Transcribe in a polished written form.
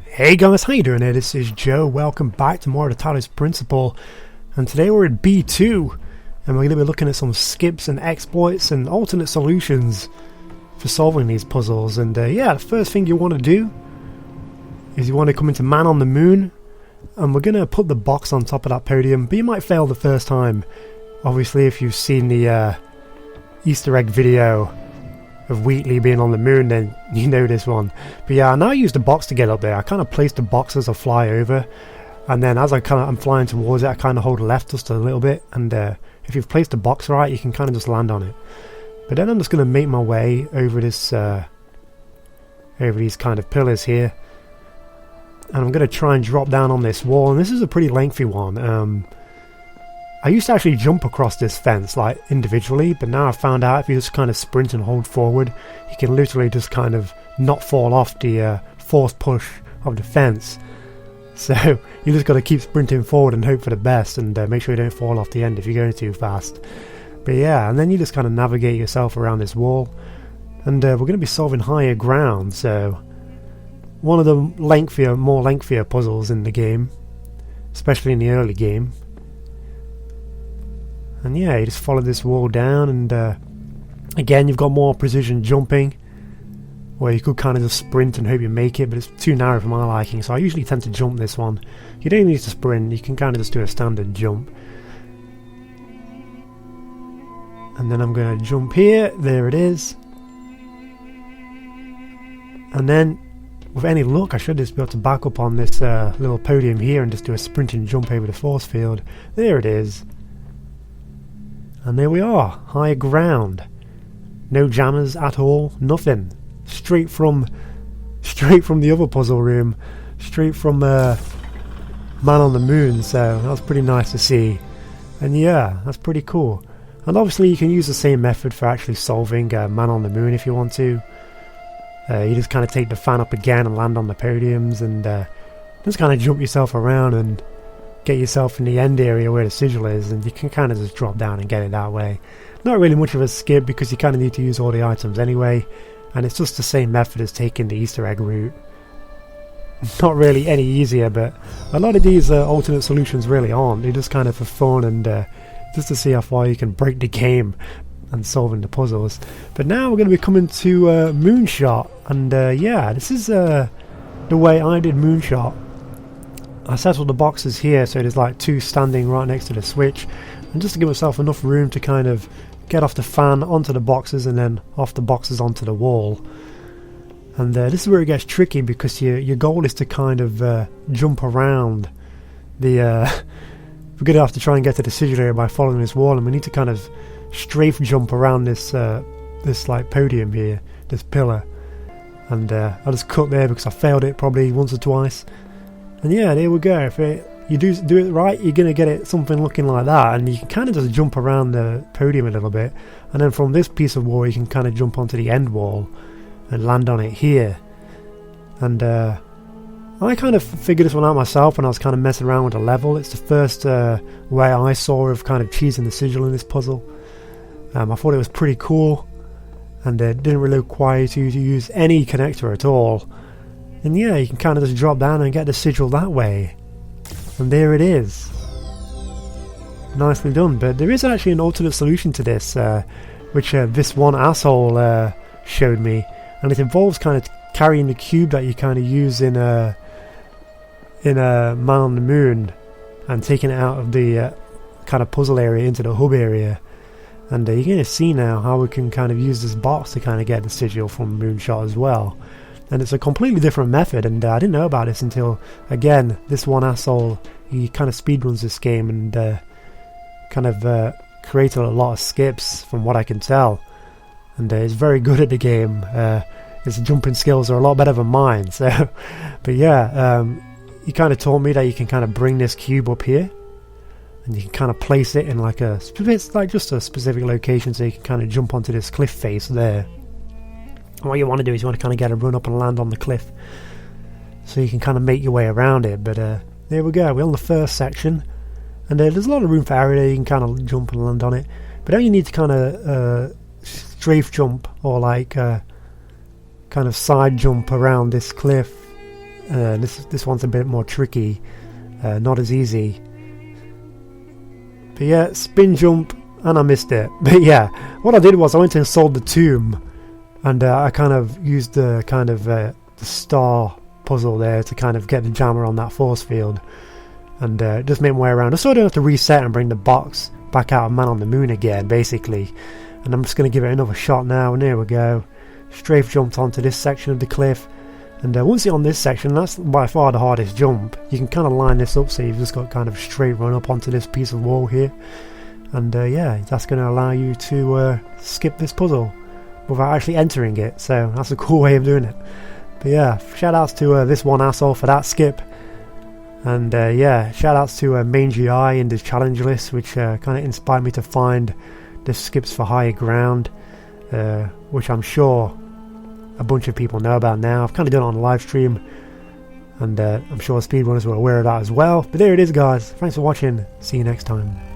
Hey guys, how you doing here? This is Joe. Welcome back to more of the Talos Principle. And today we're at B2 and we're going to be looking at some skips and exploits and alternate solutions for solving these puzzles. And yeah, the first thing you want to do is you want to come into Man on the Moon, and we're going to put the box on top of that podium, but you might fail the first time. Obviously, if you've seen the Easter egg video of Wheatley being on the moon, then you know this one. But yeah, I now use the box to get up there. I kind of place the box as I fly over, and then as I'm flying towards it, I kind of hold left just a little bit, and if you've placed the box right, you can kind of just land on it. But then I'm just going to make my way over this over these kind of pillars here, and I'm going to try and drop down on this wall, and this is a pretty lengthy one. I used to actually jump across this fence like individually, but now I've found out if you just kind of sprint and hold forward, you can literally just kind of not fall off the force push of the fence. So you just got to keep sprinting forward and hope for the best, and make sure you don't fall off the end if you're going too fast. But yeah, and then you just kind of navigate yourself around this wall, and we're going to be solving higher ground, so one of the more lengthier puzzles in the game, especially in the early game. And yeah, you just follow this wall down, and again you've got more precision jumping, where you could kind of just sprint and hope you make it, but it's too narrow for my liking, so I usually tend to jump this one. You don't need to sprint, you can kind of just do a standard jump. And then I'm going to jump here, there it is. And then, with any luck, I should just be able to back up on this little podium here and just do a sprinting jump over the force field. There it is. And there we are, higher ground. No jammers at all, nothing. Straight from the other puzzle room, straight from Man on the Moon. So that's pretty nice to see. And yeah, that's pretty cool. And obviously you can use the same method for actually solving Man on the Moon if you want to. You just kind of take the fan up again and land on the podiums, and just kind of jump yourself around and get yourself in the end area where the sigil is, and you can kind of just drop down and get it that way. Not really much of a skip because you kind of need to use all the items anyway, and it's just the same method as taking the Easter egg route. Not really any easier, but a lot of these alternate solutions really aren't. They're just kind of for fun and just to see how far you can break the game and solving the puzzles. But now we're going to be coming to Moonshot, and yeah, this is the way I did Moonshot. I settled the boxes here so there's like two standing right next to the switch, and just to give myself enough room to kind of get off the fan onto the boxes and then off the boxes onto the wall. And this is where it gets tricky, because your goal is to kind of jump around the we're going to have to try and get to the sigil area by following this wall, and we need to kind of strafe jump around this like podium here, this pillar. And I just cut there because I failed it probably once or twice. And yeah, there we go. If you do it right, you're going to get it something looking like that, and you can kind of just jump around the podium a little bit, and then from this piece of wall you can kind of jump onto the end wall and land on it here. And I kind of figured this one out myself when I was kind of messing around with the level. It's the first way I saw of kind of cheesing the sigil in this puzzle. I thought it was pretty cool, and it didn't really require you to use any connector at all. And yeah, you can kind of just drop down and get the sigil that way. And there it is. Nicely done. But there is actually an alternate solution to this, which this one asshole showed me. And it involves kind of carrying the cube that you kind of use in Man on the Moon, and taking it out of the kind of puzzle area into the hub area. And you're going to see now how we can kind of use this box to kind of get the sigil from Moonshot as well. And it's a completely different method, and I didn't know about this until, again, this one asshole, he kind of speedruns this game and kind of created a lot of skips from what I can tell. And he's very good at the game. His jumping skills are a lot better than mine. So, but yeah, he kind of taught me that you can kind of bring this cube up here, and you can kind of place it in like it's like just a specific location, so you can kind of jump onto this cliff face there. And what you want to do is you want to kind of get a run up and land on the cliff, so you can kind of make your way around it. But there we go, we're on the first section, and there's a lot of room for error there. You can kind of jump and land on it, but then you need to kind of strafe jump, or like kind of side jump around this cliff This one's a bit more tricky, not as easy. But yeah, spin jump, and I missed it. But yeah, what I did was I went and sold the tomb, and I kind of used the the star puzzle there to kind of get the jammer on that force field, and just made my way around. I sort of have to reset and bring the box back out of Man on the Moon again, basically. And I'm just going to give it another shot now, and here we go. Strafe jumped onto this section of the cliff, and once you're on this section, that's by far the hardest jump. You can kind of line this up so you've just got kind of straight run up onto this piece of wall here, and yeah, that's going to allow you to skip this puzzle without actually entering it, so that's a cool way of doing it. But yeah, shout outs to this one asshole for that skip, and yeah, shout outs to Mangy Eye in the challenge list, which kind of inspired me to find the skips for higher ground, which I'm sure a bunch of people know about now. I've kind of done it on a live stream, and I'm sure speedrunners were aware of that as well. But there it is, guys. Thanks for watching. See you next time.